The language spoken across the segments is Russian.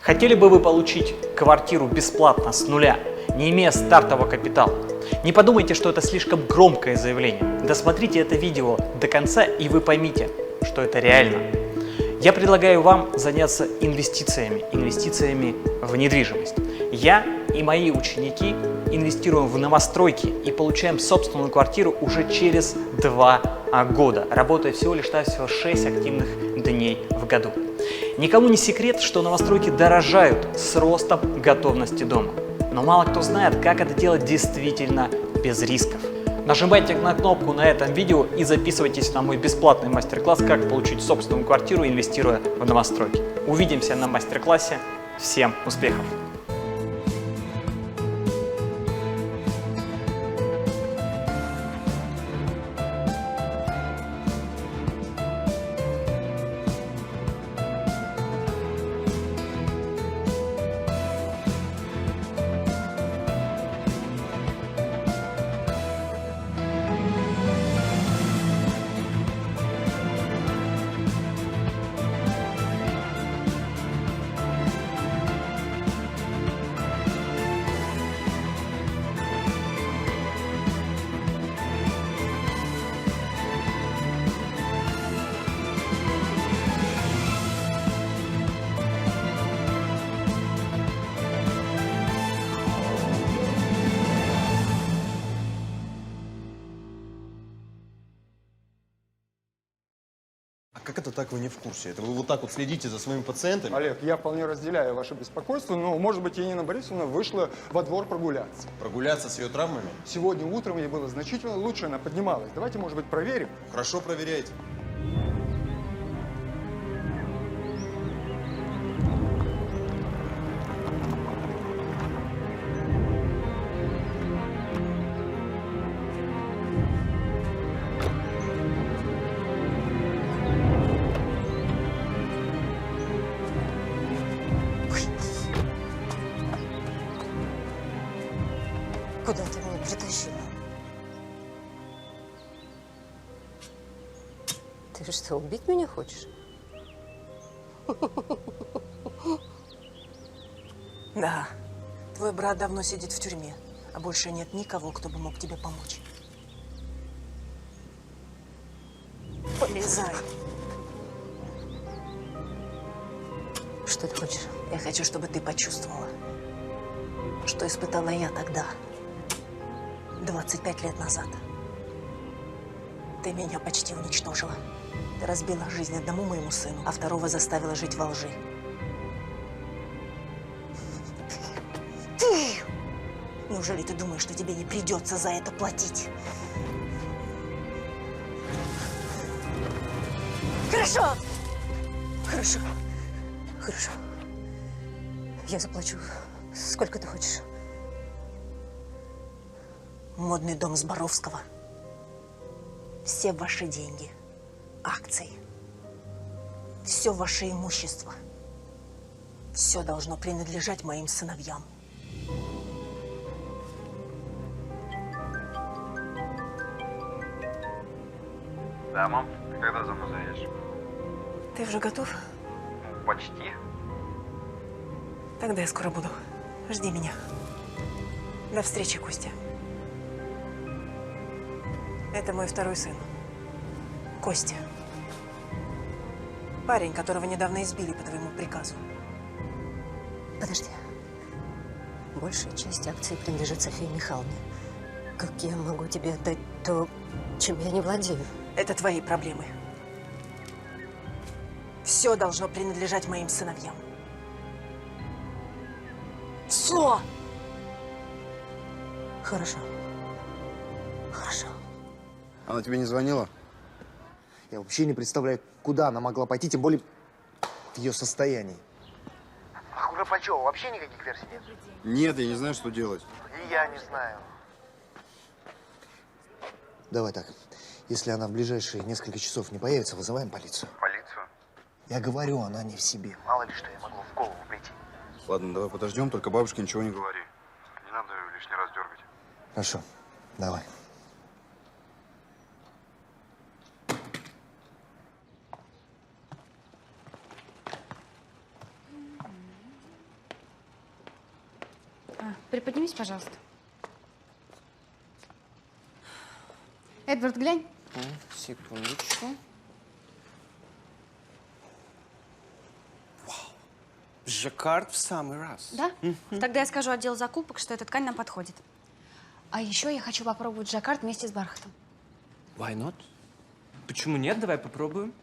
Хотели бы вы получить квартиру бесплатно с нуля, не имея стартового капитала? Не подумайте, что это слишком громкое заявление. Досмотрите это видео до конца, и вы поймите, что это реально. Я предлагаю вам заняться инвестициями в недвижимость. Я и мои ученики инвестируем в новостройки и получаем собственную квартиру уже через 2 года, работая всего лишь 6 активных дней в году. Никому не секрет, что новостройки дорожают с ростом готовности дома. Но мало кто знает, как это делать действительно без рисков. Нажимайте на кнопку на этом видео и записывайтесь на мой бесплатный мастер-класс «Как получить собственную квартиру, инвестируя в новостройки». Увидимся на мастер-классе. Всем успехов! Как это так вы не в курсе? Это вы вот так вот следите за своими пациентами? Олег, я вполне разделяю ваше беспокойство, но, может быть, Янина Борисовна вышла во двор прогуляться. Прогуляться с ее травмами? Сегодня утром ей было значительно лучше, она поднималась. Давайте, может быть, проверим. Хорошо, проверяйте. Куда ты меня притащила? Ты что, убить меня хочешь? Да. Твой брат давно сидит в тюрьме, а больше нет никого, кто бы мог тебе помочь. Полезай. Что ты хочешь? Я хочу, чтобы ты почувствовала, что испытала я тогда, 25 лет назад. Ты меня почти уничтожила. Ты разбила жизнь одному моему сыну, а второго заставила жить во лжи. Ты! Неужели ты думаешь, что тебе не придется за это платить? Хорошо! Хорошо. Хорошо. Я заплачу. Сколько ты хочешь? Модный дом Зборовского. Все ваши деньги, акции, все ваше имущество. Все должно принадлежать моим сыновьям. Да, мам, ты когда за мной заедешь? Ты уже готов? Ну, почти. Тогда я скоро буду. Жди меня. До встречи, Костя. Это мой второй сын. Костя. Парень, которого недавно избили по твоему приказу. Подожди. Большая часть акций принадлежит Софии Михайловне. Как я могу тебе отдать то, чем я не владею? Это твои проблемы. Все должно принадлежать моим сыновьям. Все! Хорошо. Хорошо. Она тебе не звонила? Я вообще не представляю, куда она могла пойти, тем более в ее состоянии. А Куропачева вообще никаких версий нет? Нет, я не знаю, что делать. И я не знаю. Давай так. Если она в ближайшие несколько часов не появится, вызываем полицию. Полицию? Я говорю, она не в себе. Мало ли что я могло в голову прийти. Ладно, давай подождем, только бабушке ничего не говори. Не надо ее лишний раз дергать. Хорошо, давай. Приподнимись, пожалуйста. Эдвард, глянь. Секундочку. Вау. Жаккард в самый раз. Да? Тогда я скажу отдел закупок, что эта ткань нам подходит. А еще я хочу попробовать жаккард вместе с бархатом. Why not? Почему нет? Давай попробуем.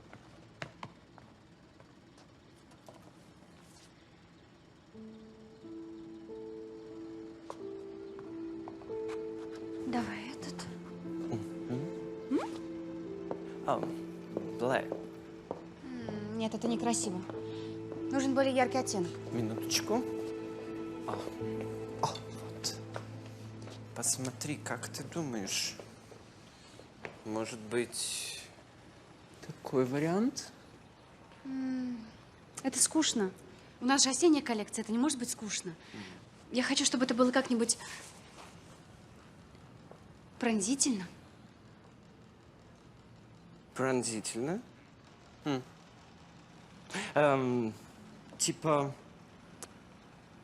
Давай этот. Black. Нет, это некрасиво. Нужен более яркий оттенок. Минуточку. Вот. Посмотри, как ты думаешь? Может быть, такой вариант? Это скучно. У нас же осенняя коллекция, это не может быть скучно. Я хочу, чтобы это было как-нибудь пронзительно. Пронзительно? Типа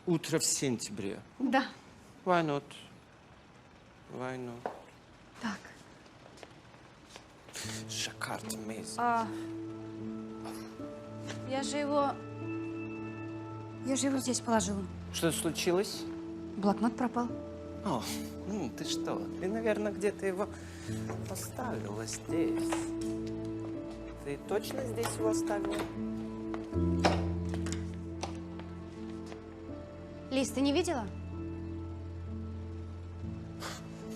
утро в сентябре. Да. Why not? Why not? Так. Жаккард amazing. Я же его здесь положила. Что случилось? Блокнот пропал. О, ты что? Ты, наверное, где-то его оставила здесь. Ты точно здесь его оставила? Лиз, ты не видела?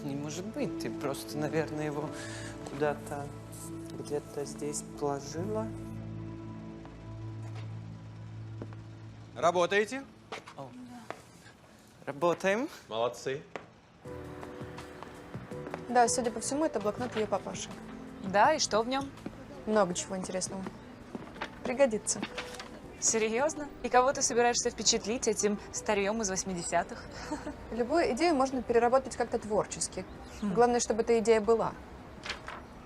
Не может быть. Ты просто, наверное, его куда-то, где-то здесь положила. Работаете? Работаем. Молодцы. Да, судя по всему, это блокнот ее папаши. Да, и что в нем? Много чего интересного. Пригодится. Серьезно? И кого ты собираешься впечатлить этим старьем из 80-х? Любую идею можно переработать как-то творчески. Главное, чтобы эта идея была.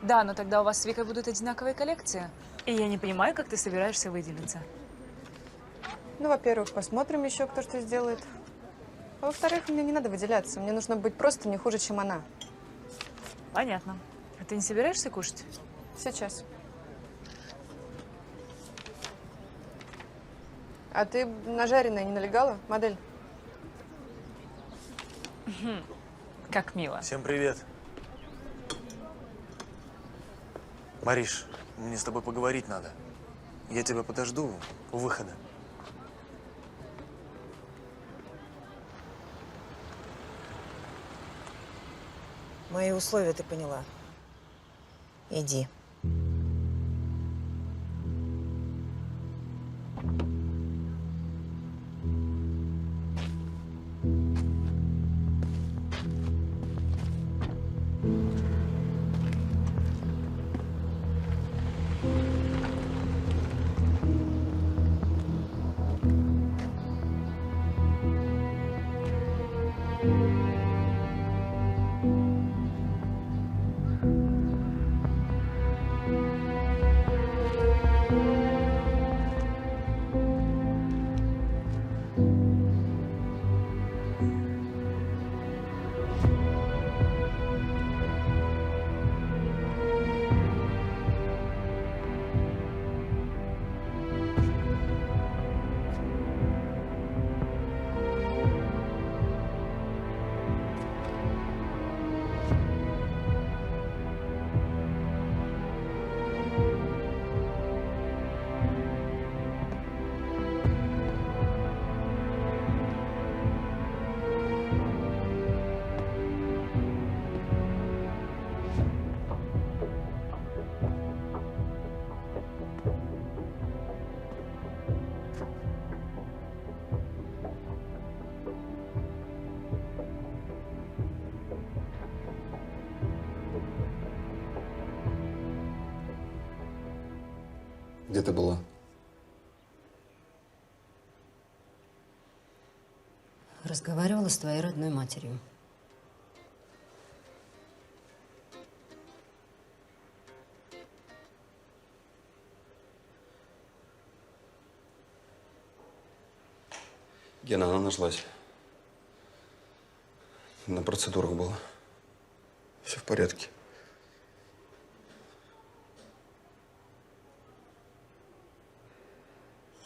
Да, но тогда у вас с Викой будут одинаковые коллекции. И я не понимаю, как ты собираешься выделиться. Ну, во-первых, посмотрим еще, кто что сделает. А во-вторых, мне не надо выделяться. Мне нужно быть просто не хуже, чем она. Понятно. А ты не собираешься кушать? Сейчас. А ты на жареное не налегала, модель? Как мило. Всем привет. Мариш, мне с тобой поговорить надо. Я тебя подожду у выхода. Мои условия ты поняла. Иди. Где ты была? Разговаривала с твоей родной матерью. Гена, она нашлась. На процедурах было. Все в порядке.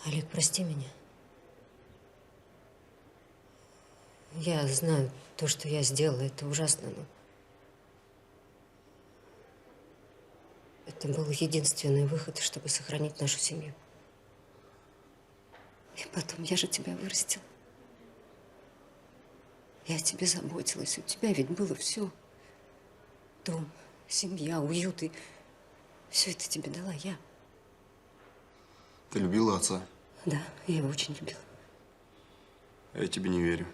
Олег, прости меня. Я знаю, то, что я сделала, это ужасно, но это был единственный выход, чтобы сохранить нашу семью. И потом, я же тебя вырастила. Я о тебе заботилась. У тебя ведь было все. Дом, семья, уют. И все это тебе дала я. Ты любила отца? Да, я его очень любила. А я тебе не верю.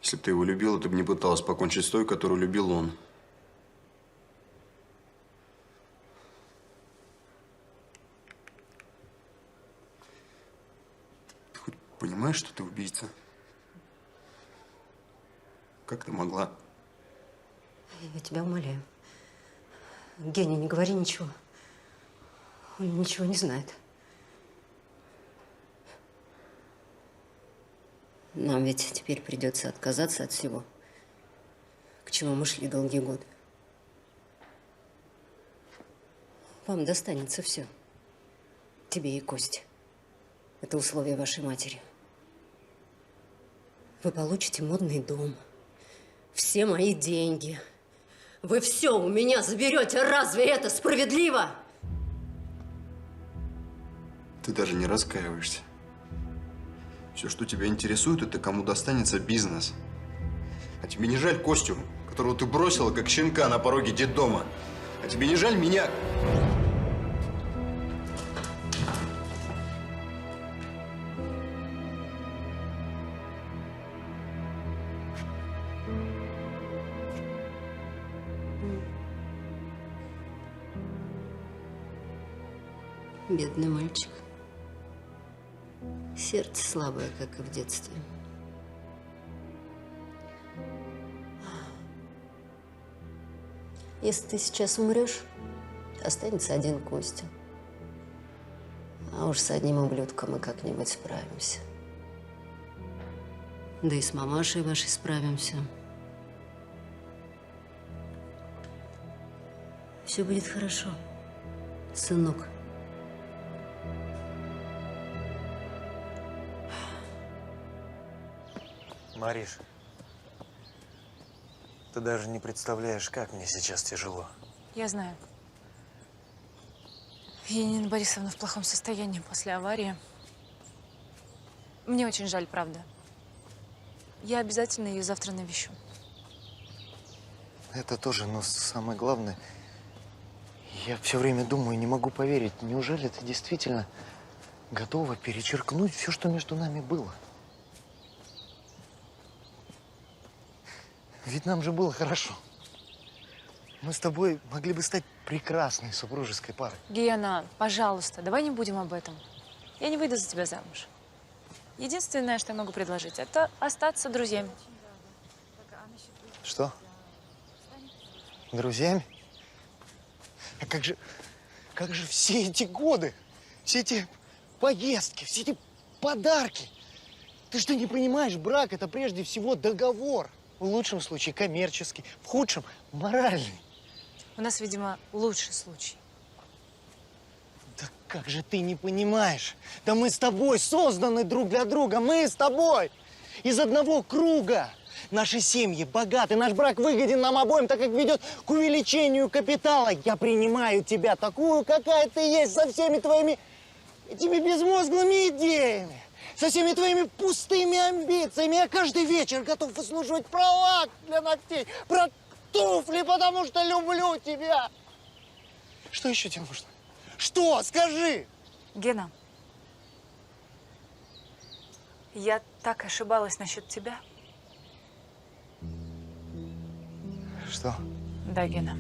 Если бы ты его любила, ты бы не пыталась покончить с той, которую любил он. Ты хоть понимаешь, что ты убийца? Как ты могла? Я тебя умоляю. Геня, не говори ничего. Он ничего не знает. Нам ведь теперь придется отказаться от всего, к чему мы шли долгие годы. Вам достанется все. Тебе и Косте. Это условие вашей матери. Вы получите модный дом. Все мои деньги. Вы все у меня заберете. Разве это справедливо? Ты даже не раскаиваешься. Все, что тебя интересует, это кому достанется бизнес. А тебе не жаль Костю, которого ты бросила, как щенка на пороге детдома? А тебе не жаль меня? Бедный мальчик. Сердце слабое, как и в детстве. Если ты сейчас умрешь, останется один Костя. А уж с одним ублюдком мы как-нибудь справимся. Да и с мамашей вашей справимся. Все будет хорошо, сынок. Мариш, ты даже не представляешь, как мне сейчас тяжело. Я знаю. Енина Борисовна в плохом состоянии после аварии. Мне очень жаль, правда. Я обязательно ее завтра навещу. Это тоже, но самое главное, я все время думаю, не могу поверить, неужели ты действительно готова перечеркнуть все, что между нами было? Ведь нам же было хорошо. Мы с тобой могли бы стать прекрасной супружеской парой. Гена, пожалуйста, давай не будем об этом. Я не выйду за тебя замуж. Единственное, что я могу предложить, это остаться друзьями. Что? Друзьями? А как же все эти годы, все эти поездки, все эти подарки? Ты что, не понимаешь, брак – это прежде всего договор. В лучшем случае коммерческий, в худшем – моральный. У нас, видимо, лучший случай. Да как же ты не понимаешь? Да мы с тобой созданы друг для друга, мы с тобой из одного круга. Наши семьи богаты, наш брак выгоден нам обоим, так как ведет к увеличению капитала. Я принимаю тебя такую, какая ты есть, со всеми твоими этими безмозглыми идеями. Со всеми твоими пустыми амбициями. Я каждый вечер готов выслуживать про лак для ногтей, про туфли, потому что люблю тебя. Что еще тебе нужно? Что? Скажи! Гена, я так ошибалась насчет тебя. Что? Да, Гена,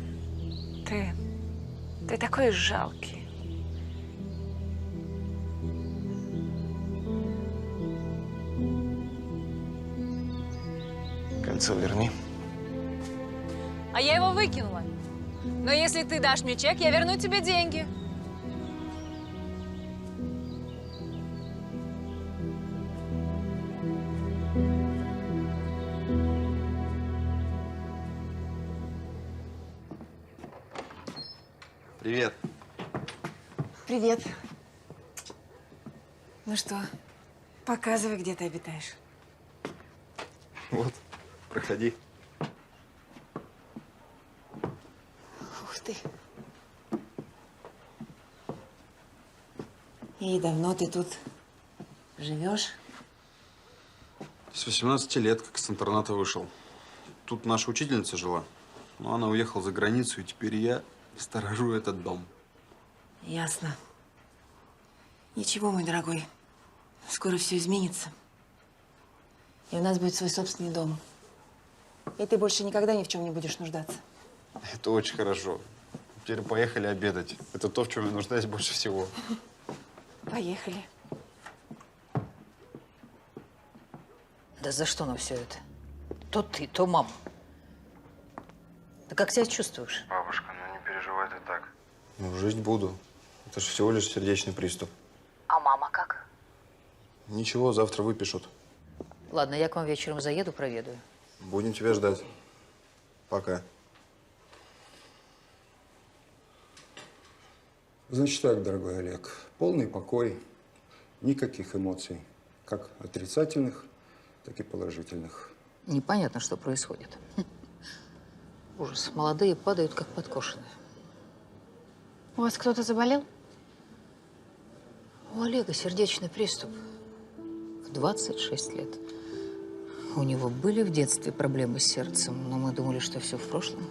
ты такой жалкий. Кольцо верни. А я его выкинула. Но если ты дашь мне чек, я верну тебе деньги. Привет. Привет. Ну что, показывай, где ты обитаешь. Вот, проходи. Ух ты. И давно ты тут живешь? С 18 лет, как с интерната вышел. Тут наша учительница жила, но она уехала за границу, и теперь я сторожу этот дом. Ясно. Ничего, мой дорогой. Скоро все изменится. И у нас будет свой собственный дом. И ты больше никогда ни в чем не будешь нуждаться. Это очень хорошо. Теперь поехали обедать. Это то, в чем я нуждаюсь больше всего. Поехали. Да за что нам все это? То ты, то мама. Ты как себя чувствуешь? Бабушка, ну не переживай ты так. Ну, жить буду. Это же всего лишь сердечный приступ. А мама как? Ничего, завтра выпишут. Ладно, я к вам вечером заеду, проведаю. Будем тебя ждать. Пока. Значит так, дорогой Олег, полный покой, никаких эмоций, как отрицательных, так и положительных. Непонятно, что происходит. Ужас. Молодые падают, как подкошенные. У вас кто-то заболел? У Олега сердечный приступ. В 26 лет. У него были в детстве проблемы с сердцем, но мы думали, что все в прошлом.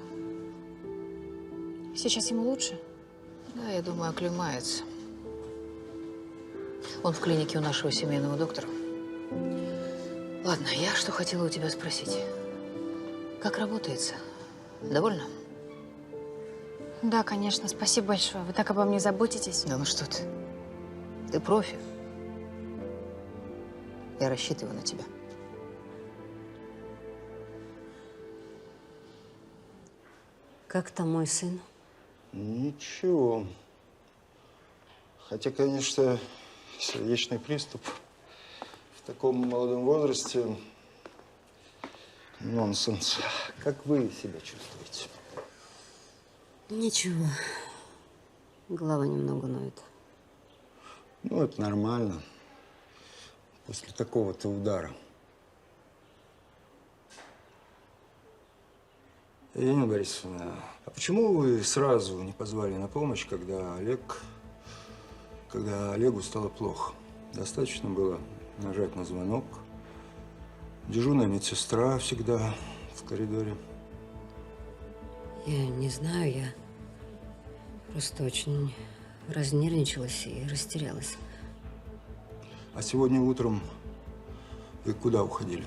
Сейчас ему лучше? Да, я думаю, оклемается. Он в клинике у нашего семейного доктора. Ладно, я что хотела у тебя спросить. Как работается? Довольна? Да, конечно. Спасибо большое. Вы так обо мне заботитесь. Да ну что ты. Ты профи. Я рассчитываю на тебя. Как там мой сын? Ничего. Хотя, конечно, сердечный приступ в таком молодом возрасте – нонсенс. Как вы себя чувствуете? Ничего. Голова немного ноет. Ну, это нормально. После такого-то удара. Елена Борисовна, а почему вы сразу не позвали на помощь, когда Олегу стало плохо? Достаточно было нажать на звонок. Дежурная медсестра всегда в коридоре. Я не знаю, я просто очень разнервничалась и растерялась. А сегодня утром вы куда уходили?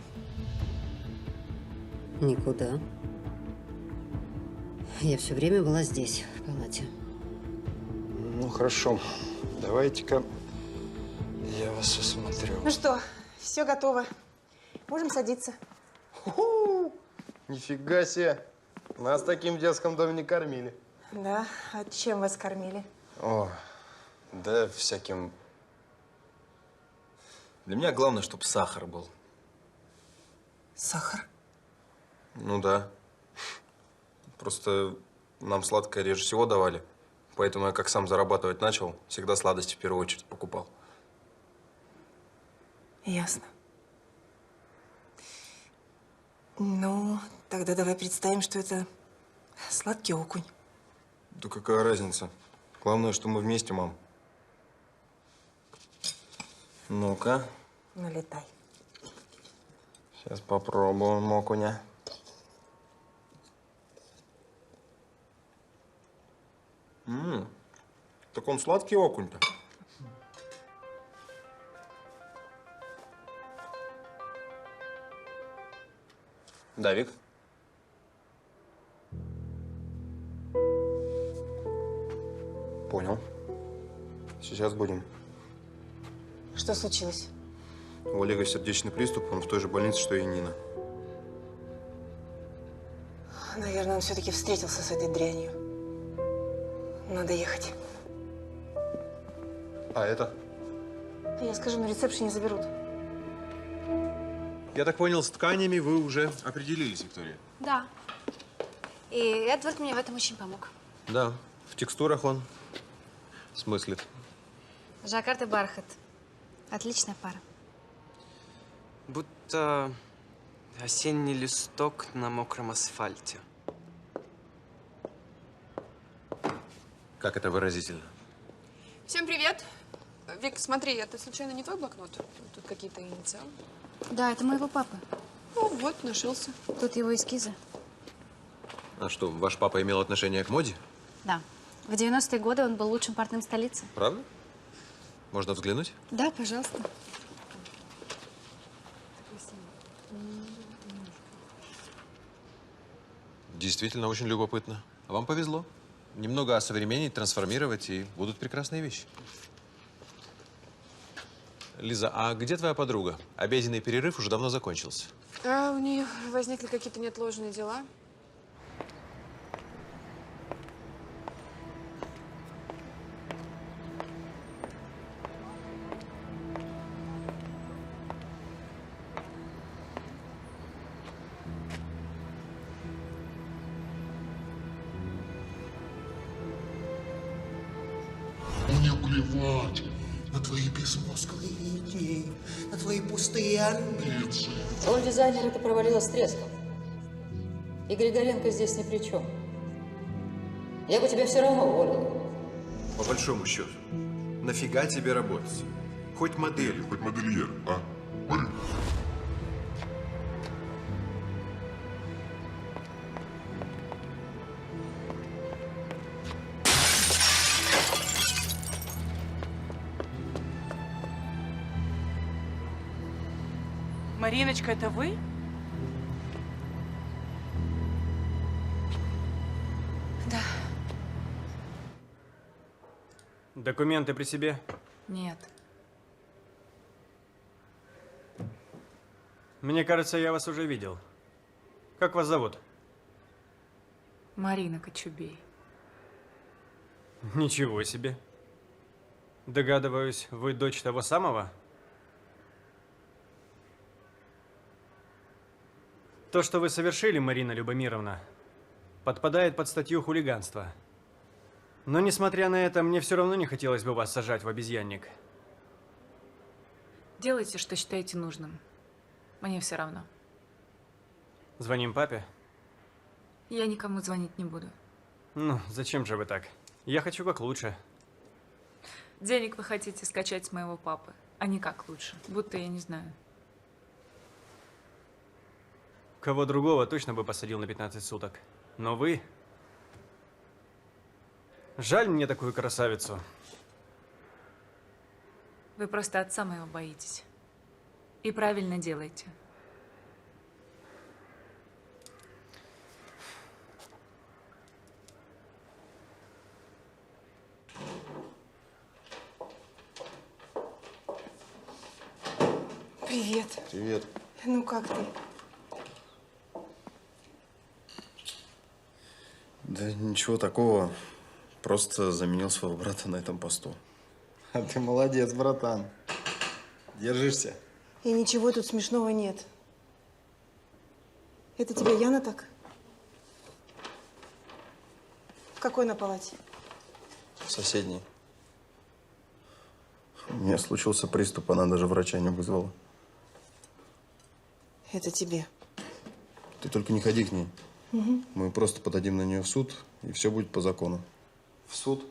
Никуда. Я все время была здесь, в палате. Ну, хорошо. Давайте-ка я вас осмотрю. Ну что, все готово. Можем садиться. Нифига себе. Нас таким в детском доме не кормили. Да, а чем вас кормили? О, да всяким. Для меня главное, чтобы сахар был. Сахар? Ну да. Просто нам сладкое реже всего давали. Поэтому я, как сам зарабатывать начал, всегда сладости в первую очередь покупал. Ясно. Ну, тогда давай представим, что это сладкий окунь. Да какая разница? Главное, что мы вместе, мам. Ну-ка. Налетай. Сейчас попробуем окуня. Так он сладкий окунь-то. Да, Вик? Понял. Сейчас будем. Что случилось? У Олега сердечный приступ, он в той же больнице, что и Нина. Наверное, он все-таки встретился с этой дрянью. Надо ехать. А это? Я скажу, на ресепшене заберут. Я так понял, с тканями вы уже определились, Виктория? Да. И Эдвард мне в этом очень помог. Да. В текстурах он смыслит. Жаккард и бархат. Отличная пара. Будто осенний листок на мокром асфальте. Как это выразительно? Всем привет. Вик, смотри, это случайно не твой блокнот? Тут какие-то инициалы. Да, это моего папы. Ну вот, нашелся. Тут его эскизы. А что, ваш папа имел отношение к моде? Да. В 90-е годы он был лучшим портным столицы. Правда? Можно взглянуть? Да, пожалуйста. Действительно очень любопытно. А вам повезло. Немного осовременить, трансформировать, и будут прекрасные вещи. Лиза, а где твоя подруга? Обеденный перерыв уже давно закончился. А у них возникли какие-то неотложные дела. Мне плевать на твои безмозглые идеи, на твои пустые амбиции. Роль дизайнера это провалилась с треском. И Григоренко здесь ни при чем. Я бы тебя все равно уволила. По большому счету, нафига тебе работать? Хоть моделью, хоть модельер, а? Марин. Мариночка, это вы? Да. Документы при себе? Нет. Мне кажется, я вас уже видел. Как вас зовут? Марина Кочубей. Ничего себе. Догадываюсь, вы дочь того самого? То, что вы совершили, Марина Любомировна, подпадает под статью хулиганства. Но, несмотря на это, мне все равно не хотелось бы вас сажать в обезьянник. Делайте, что считаете нужным. Мне все равно. Звоним папе? Я никому звонить не буду. Ну, зачем же вы так? Я хочу как лучше. Денег вы хотите скачать с моего папы, а не как лучше. Будто я не знаю. Кого другого точно бы посадил на 15 суток. Но вы... Жаль мне такую красавицу. Вы просто отца моего боитесь. И правильно делаете. Привет. Привет. Ну как ты? Да ничего такого. Просто заменил своего брата на этом посту. А ты молодец, братан. Держишься. И ничего тут смешного нет. Это тебе Яна так? В какой на палате? Соседний. У меня случился приступ, она даже врача не вызвала. Это тебе. Ты только не ходи к ней. Угу. Мы просто подадим на нее в суд, и все будет по закону. В суд?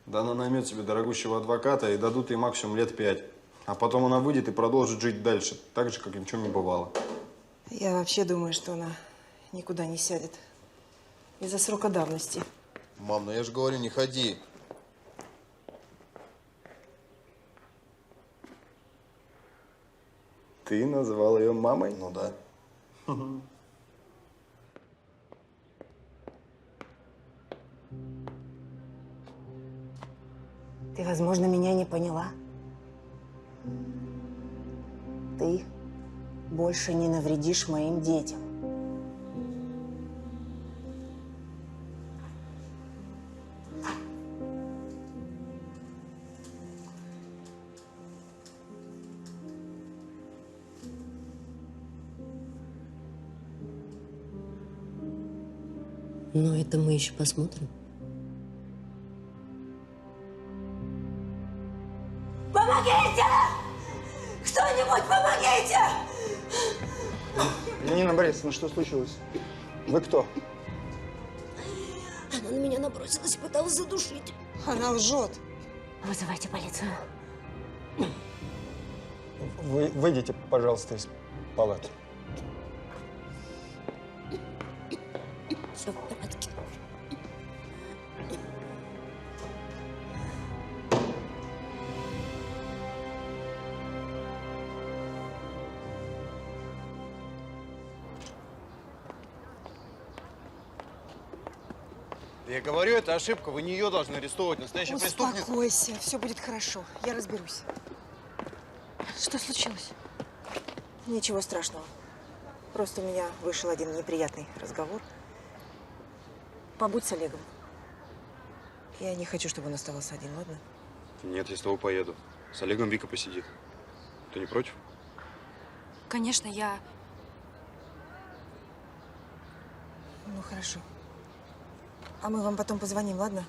Да она наймет себе дорогущего адвоката, и дадут ей максимум лет 5. А потом она выйдет и продолжит жить дальше, так же, как ни в чем не бывало. Я вообще думаю, что она никуда не сядет. Из-за срока давности. Мам, ну я же говорю, не ходи. Ты назвал ее мамой? Ну да. Ты, возможно, меня не поняла. Ты больше не навредишь моим детям. Но это мы еще посмотрим. Помогите! Нина Борисовна, что случилось? Вы кто? Она на меня набросилась и пыталась задушить. Она лжет. Вызывайте полицию. Вы выйдите, пожалуйста, из палаты. Все в порядке. Я говорю, это ошибка. Вы не ее должны арестовывать. Настоящая преступница. Успокойся, все будет хорошо. Я разберусь. Что случилось? Ничего страшного. Просто у меня вышел один неприятный разговор. Побудь с Олегом. Я не хочу, чтобы он оставался один, ладно? Нет, я с тобой поеду. С Олегом Вика посидит. Ты не против? Конечно, я... Ну, хорошо. А мы вам потом позвоним, ладно?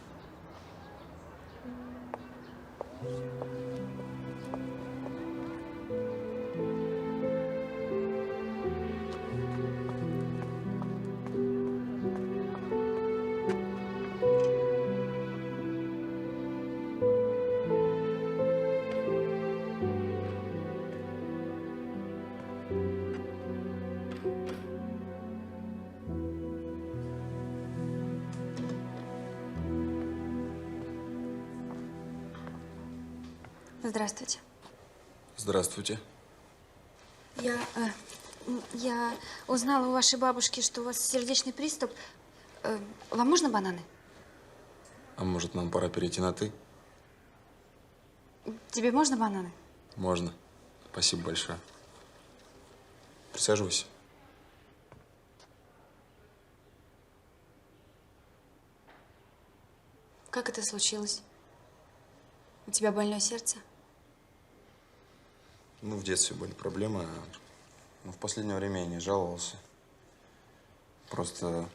Здравствуйте. Здравствуйте. Я узнала у вашей бабушки, что у вас сердечный приступ. Вам можно бананы? А может, нам пора перейти на «ты»? Тебе можно бананы? Можно. Спасибо большое. Присаживайся. Как это случилось? У тебя больное сердце? Ну, в детстве были проблемы, но в последнее время я не жаловался. Просто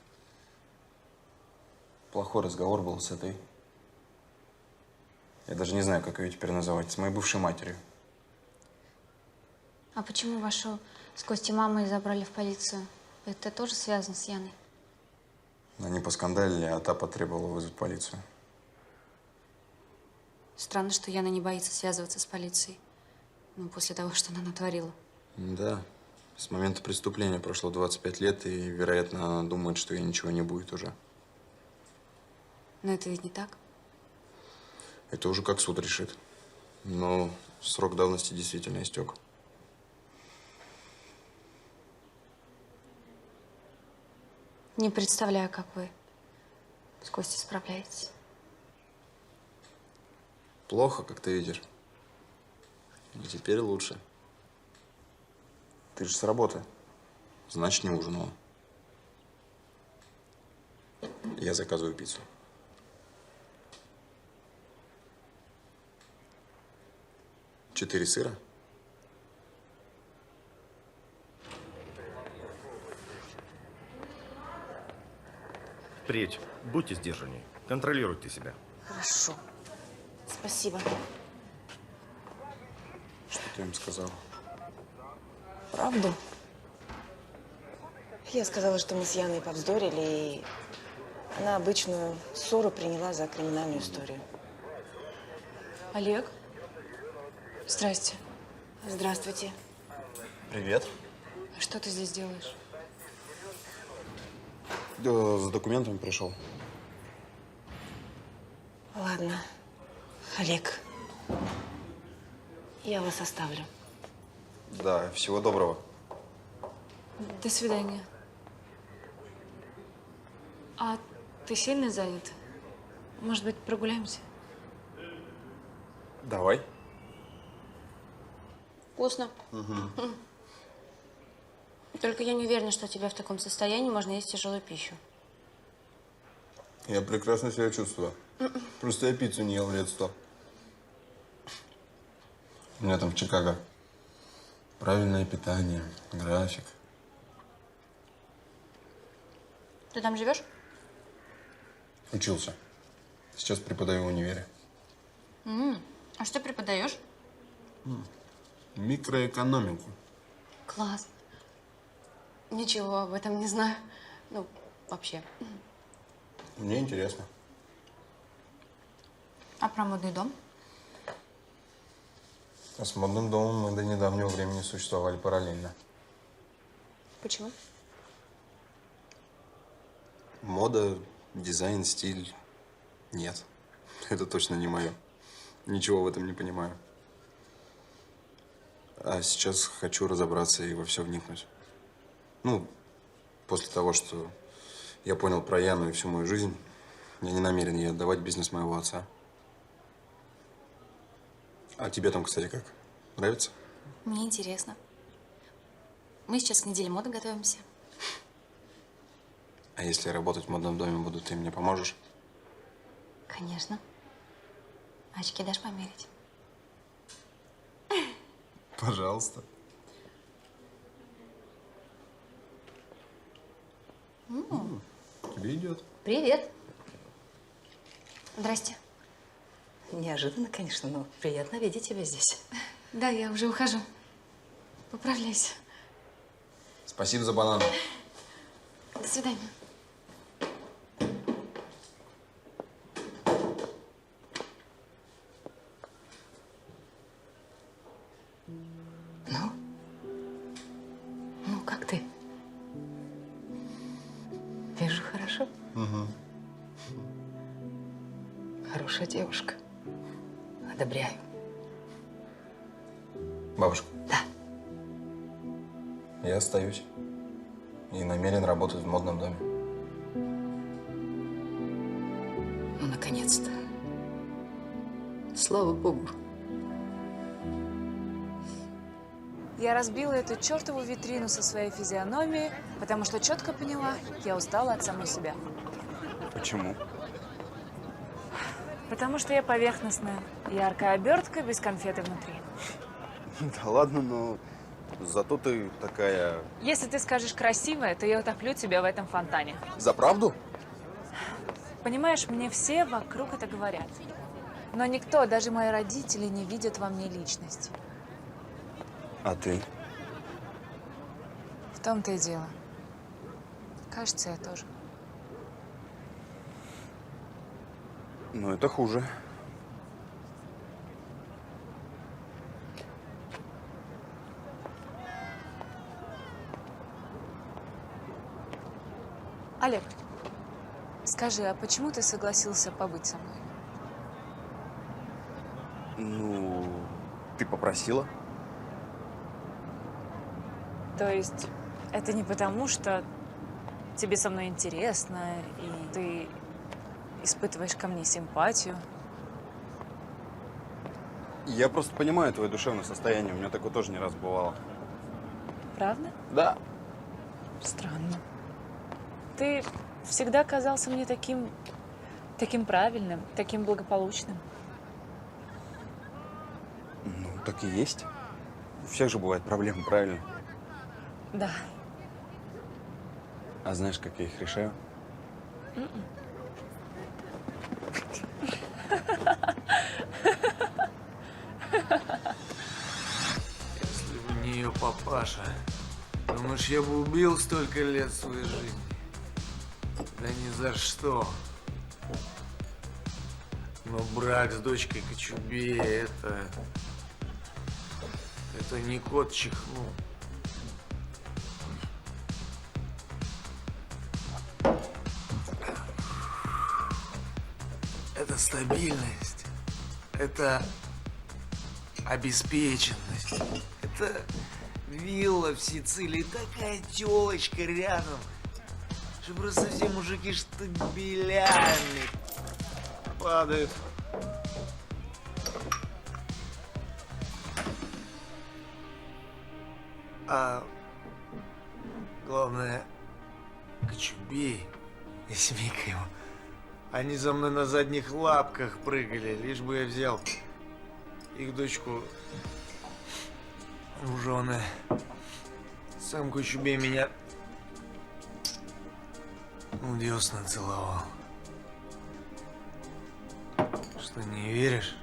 плохой разговор был с этой. Я даже не знаю, как ее теперь называть. С моей бывшей матерью. А почему вашу с Костей мамой забрали в полицию? Это тоже связано с Яной? Они поскандалили, а та потребовала вызвать полицию. Странно, что Яна не боится связываться с полицией. Ну, после того, что она натворила. Да. С момента преступления прошло 25 лет, и, вероятно, она думает, что ей ничего не будет уже. Но это ведь не так. Это уже как суд решит. Но срок давности действительно истек. Не представляю, как вы с Костей справляетесь. Плохо, как ты видишь. Но теперь лучше. Ты же с работы. Значит, не ужинала. Я заказываю пиццу. Четыре сыра. Впредь будьте сдержаннее. Контролируйте себя. Хорошо. Спасибо. Что ты им сказала? Правду? Я сказала, что мы с Яной повздорили, и она обычную ссору приняла за криминальную историю. Олег? Здрасте. Здравствуйте. Привет. Что ты здесь делаешь? Да, за документами пришел. Ладно. Олег, я вас оставлю. Да, всего доброго. До свидания. А ты сильно занят? Может быть, прогуляемся? Давай. Вкусно. Угу. Только я не уверена, что тебе в таком состоянии можно есть тяжелую пищу. Я прекрасно себя чувствую. Просто я пиццу не ел лет 100. У меня там в Чикаго правильное питание, график. Ты там живешь? Учился. Сейчас преподаю в универе. А что преподаешь? Микроэкономику. Класс. Ничего об этом не знаю. Ну, вообще. Мне интересно. А про модный дом? А с модным домом мы до недавнего времени существовали параллельно. Почему? Мода, дизайн, стиль. Нет. Это точно не мое. Ничего в этом не понимаю. А сейчас хочу разобраться и во все вникнуть. Ну, после того, что я понял про Яну и всю мою жизнь, я не намерен ей отдавать бизнес моего отца. А тебе там, кстати, как? Нравится? Мне интересно. Мы сейчас к неделе моды готовимся. А если я работать в модном доме буду, ты мне поможешь? Конечно. Очки дашь померить? Пожалуйста. Тебе идет. Привет. Здрасте. Неожиданно, конечно, но приятно видеть тебя здесь. Да, я уже ухожу. Поправляйся. Спасибо за банан. До свидания. Ну, как ты? Вижу, хорошо. Угу. Хорошая девушка. Одобряю. Бабушка. Да. Я остаюсь. И намерен работать в модном доме. Ну, наконец-то. Слава Богу. Я разбила эту чертову витрину со своей физиономией, потому что четко поняла, я устала от самой себя. Почему? Потому что я поверхностная, яркая обертка без конфеты внутри. Да ладно, но зато ты такая… Если ты скажешь красивая, то я утоплю тебя в этом фонтане. За правду? Понимаешь, мне все вокруг это говорят. Но никто, даже мои родители, не видят во мне личность. А ты? В том-то и дело. Кажется, я тоже. Ну, это хуже. Олег, скажи, а почему ты согласился побыть со мной? Ну, ты попросила? То есть это не потому, что тебе со мной интересно, и ты испытываешь ко мне симпатию? Я просто понимаю твое душевное состояние. У меня такое тоже не раз бывало. Правда? Да. Странно. Ты всегда казался мне таким правильным, таким благополучным. Ну, так и есть. У всех же бывают проблемы, правильно? Да. А знаешь, как я их решаю? Если бы не ее папаша, думаешь, я бы убил столько лет своей жизни? Да ни за что. Но брак с дочкой Кочубея это не кот чихнул. Это стабильность, это обеспеченность, это вилла в Сицилии, такая тёлочка рядом, что просто все мужики штабелями падают. А главное, Кочубей и семейка его, они за мной на задних лапках прыгали, лишь бы я взял их дочку в жены. Сам Кочубей меня в десна целовал. Что, не веришь?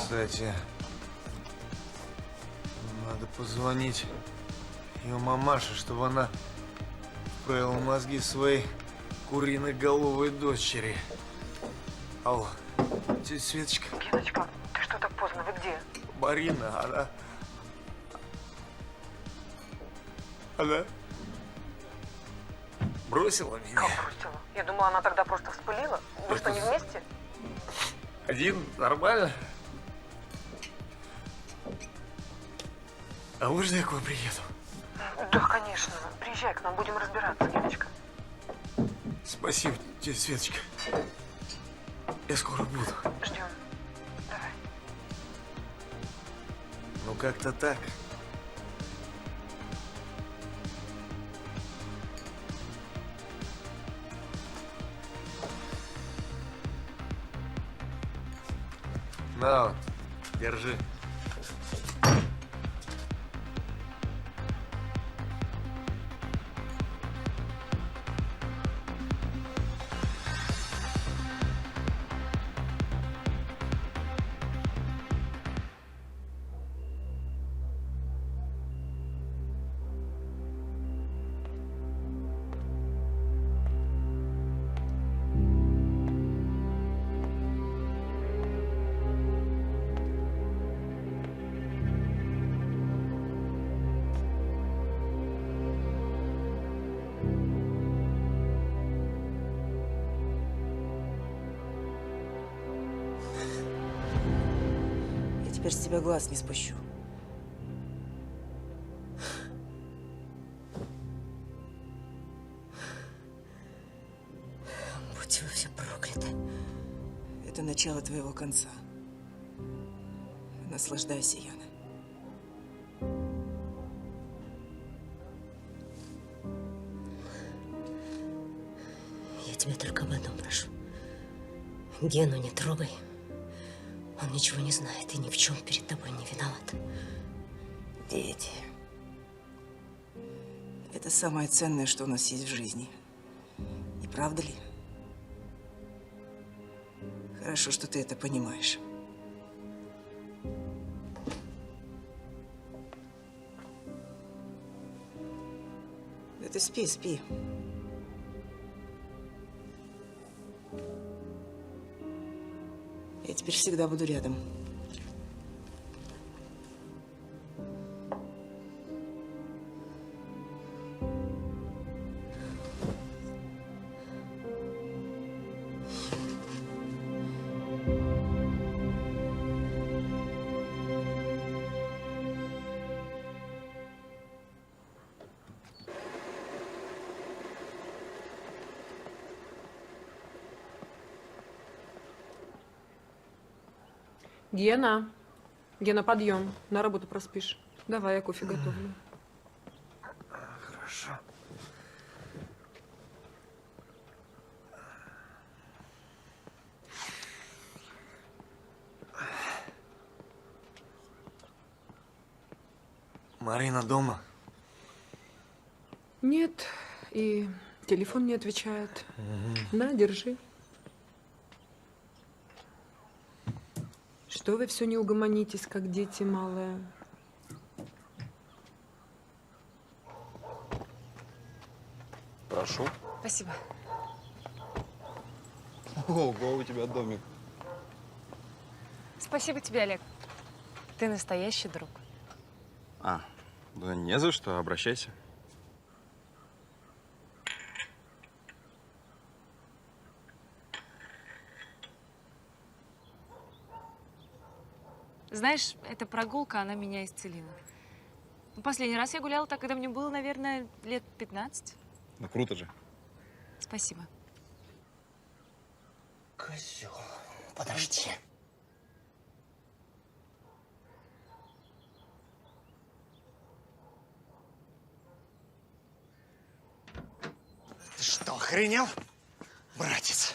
Кстати, надо позвонить ее мамаше, чтобы она вправила мозги своей куриноголовой дочери. Алло, тетя Светочка. Геночка, ты что так поздно? Вы где? Марина, она бросила меня. Как бросила? Я думала, она тогда просто вспылила. Вы что, не вместе? Один, нормально. А можно я к вам приеду? Да, конечно. Приезжай к нам, будем разбираться, Геночка. Спасибо, тетя Светочка. Я скоро буду. Ждем. Давай. Ну, как-то так. На вот, держи. Теперь с тебя глаз не спущу. Будьте вы все прокляты. Это начало твоего конца. Наслаждайся, Яна. Я тебя только об одном прошу. Гену не трогай. Он ничего не знает и ни в чем перед тобой не виноват. Дети. Это самое ценное, что у нас есть в жизни. Не правда ли? Хорошо, что ты это понимаешь. Да ты спи, спи. Я теперь всегда буду рядом. Гена. Гена, подъем. На работу проспишь. Давай, я кофе готовлю. Хорошо. Марина дома? Нет, и телефон не отвечает. На, держи. Что вы все не угомонитесь, как дети малые? Прошу. Спасибо. Ого, у тебя домик. Спасибо тебе, Олег. Ты настоящий друг. Да не за что, обращайся. Знаешь, эта прогулка, она меня исцелила. Последний раз я гуляла так, когда мне было, наверное, лет 15. Ну круто же. Спасибо. Козел, подожди. Ты что, охренел? Братец,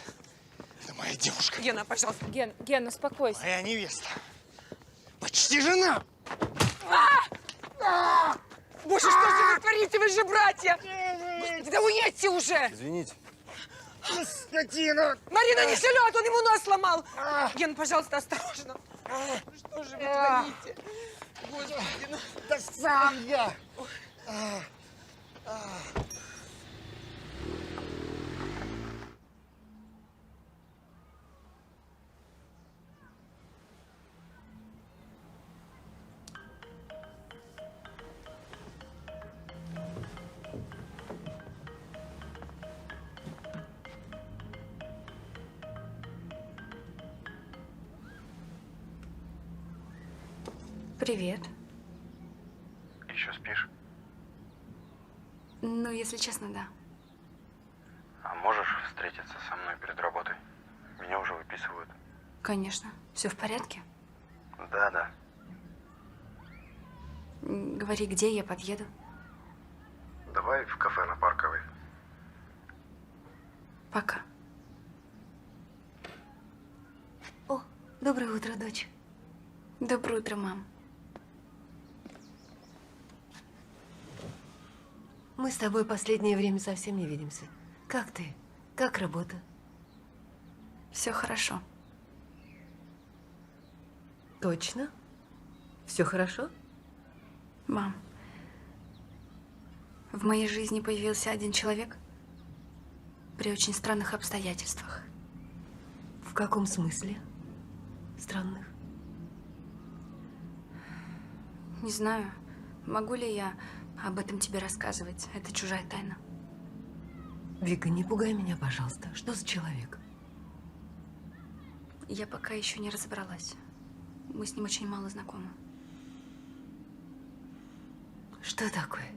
это моя девушка. Гена, пожалуйста. Ген, успокойся. Моя невеста. Почти жена. Боже, что же вы творите? Вы же братья! Господи, да уедьте уже! Извините. Скотина! Марина не шлет, он ему нос сломал! Ген, пожалуйста, осторожно. Что же вы творите? Господи, ну, да сам я! Привет. Еще спишь? Ну, если честно, да. А можешь встретиться со мной перед работой? Меня уже выписывают. Конечно. Все в порядке? Да. Говори, где, я подъеду. Давай в кафе на Парковой. Пока. О, доброе утро, дочь. Доброе утро, мам. Мы с тобой последнее время совсем не видимся. Как ты? Как работа? Все хорошо. Точно? Все хорошо? Мам, в моей жизни появился один человек при очень странных обстоятельствах. В каком смысле? Странных? Не знаю, могу ли я об этом тебе рассказывать. Это чужая тайна. Вика, не пугай меня, пожалуйста. Что за человек? Я пока еще не разобралась. Мы с ним очень мало знакомы. Что такое?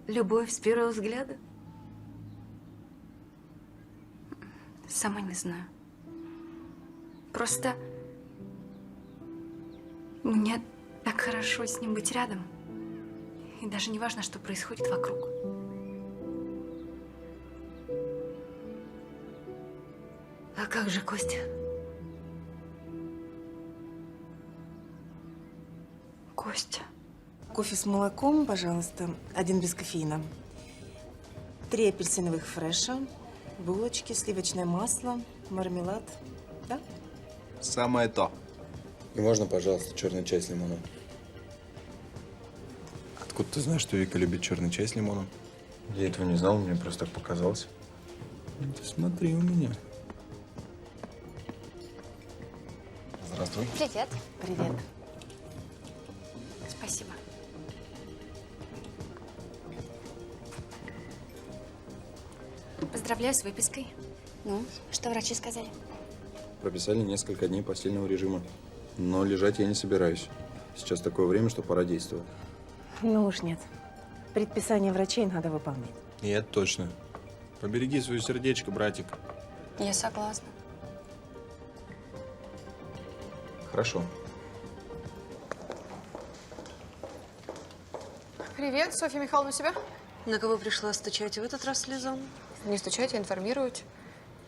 Любовь с первого взгляда? Сама не знаю. Просто мне так хорошо с ним быть рядом. И даже не важно, что происходит вокруг. А как же Костя? Костя. Кофе с молоком, пожалуйста, 1 без кофеина. 3 апельсиновых фреша, булочки, сливочное масло, мармелад. Да? Самое то. И можно, пожалуйста, черный чай с лимоном? Откуда ты знаешь, что Вика любит черный чай с лимоном? Я этого не знал, мне просто так показалось. Ты смотри у меня. Здравствуй. Привет. Привет. Спасибо. Поздравляю с выпиской. Ну, что врачи сказали? Прописали несколько дней постельного режима. Но лежать я не собираюсь. Сейчас такое время, что пора действовать. Ну уж нет. Предписание врачей надо выполнять. И это точно. Побереги свое сердечко, братик. Я согласна. Хорошо. Привет, Софья Михайловна, у себя? На кого пришла стучать в этот раз, Лизон? Не стучать, а информировать.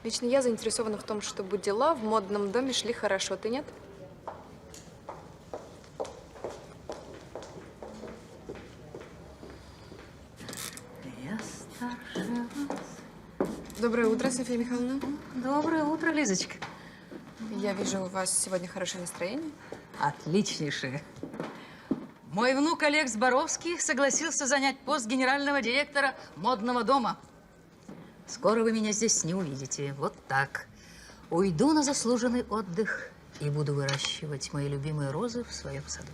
Лично я заинтересована в том, чтобы дела в модном доме шли хорошо. Ты нет? Я старше вас. Доброе утро, Софья Михайловна. Доброе утро, Лизочка. Я вижу, у вас сегодня хорошее настроение. Отличнейшее. Мой внук Олег Зборовский согласился занять пост генерального директора модного дома. Скоро вы меня здесь не увидите. Вот так. Уйду на заслуженный отдых и буду выращивать мои любимые розы в своем саду.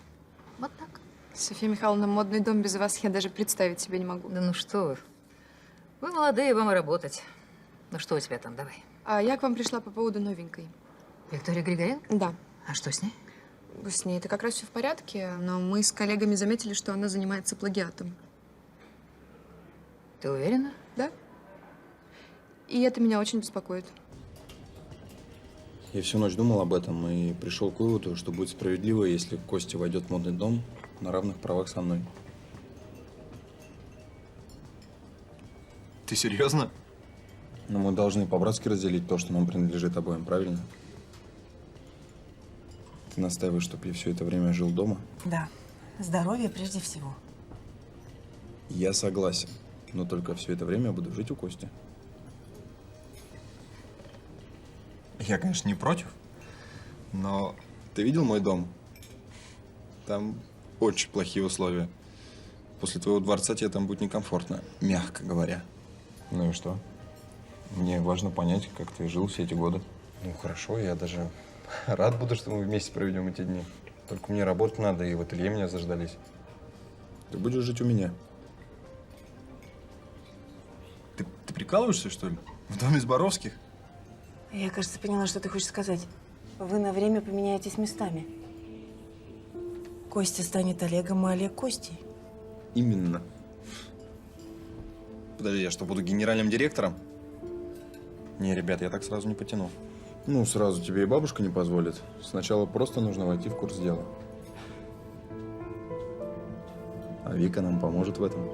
Вот так. Софья Михайловна, модный дом без вас я даже представить себе не могу. Да ну что вы. Вы молодые, вам и работать. Ну что у тебя там, давай. А я к вам пришла по поводу новенькой. Виктория Григоренко? Да. А что с ней? С ней это как раз все в порядке, но мы с коллегами заметили, что она занимается плагиатом. Ты уверена? Да. И это меня очень беспокоит. Я всю ночь думал об этом и пришел к выводу, что будет справедливо, если Костя войдет в модный дом на равных правах со мной. Ты серьезно? Но мы должны по-братски разделить то, что нам принадлежит обоим, правильно? Ты настаиваешь, чтобы я все это время жил дома? Да. Здоровье прежде всего. Я согласен, но только все это время я буду жить у Кости. Я, конечно, не против, но Ты видел мой дом? Там очень плохие условия. После твоего дворца тебе там будет некомфортно, мягко говоря. Ну и что? Мне важно понять, как ты жил все эти годы. Ну хорошо, я даже рад буду, что мы вместе проведем эти дни. Только мне работать надо, и в ателье меня заждались. Ты будешь жить у меня. Ты прикалываешься, что ли? В доме Зборовских? Я, кажется, поняла, что ты хочешь сказать. Вы на время поменяетесь местами. Костя станет Олегом, а Олег Костей. Именно. Подожди, я что, буду генеральным директором? Не, ребят, я так сразу не потяну. Ну, сразу тебе и бабушка не позволит. Сначала просто нужно войти в курс дела. А Вика нам поможет в этом.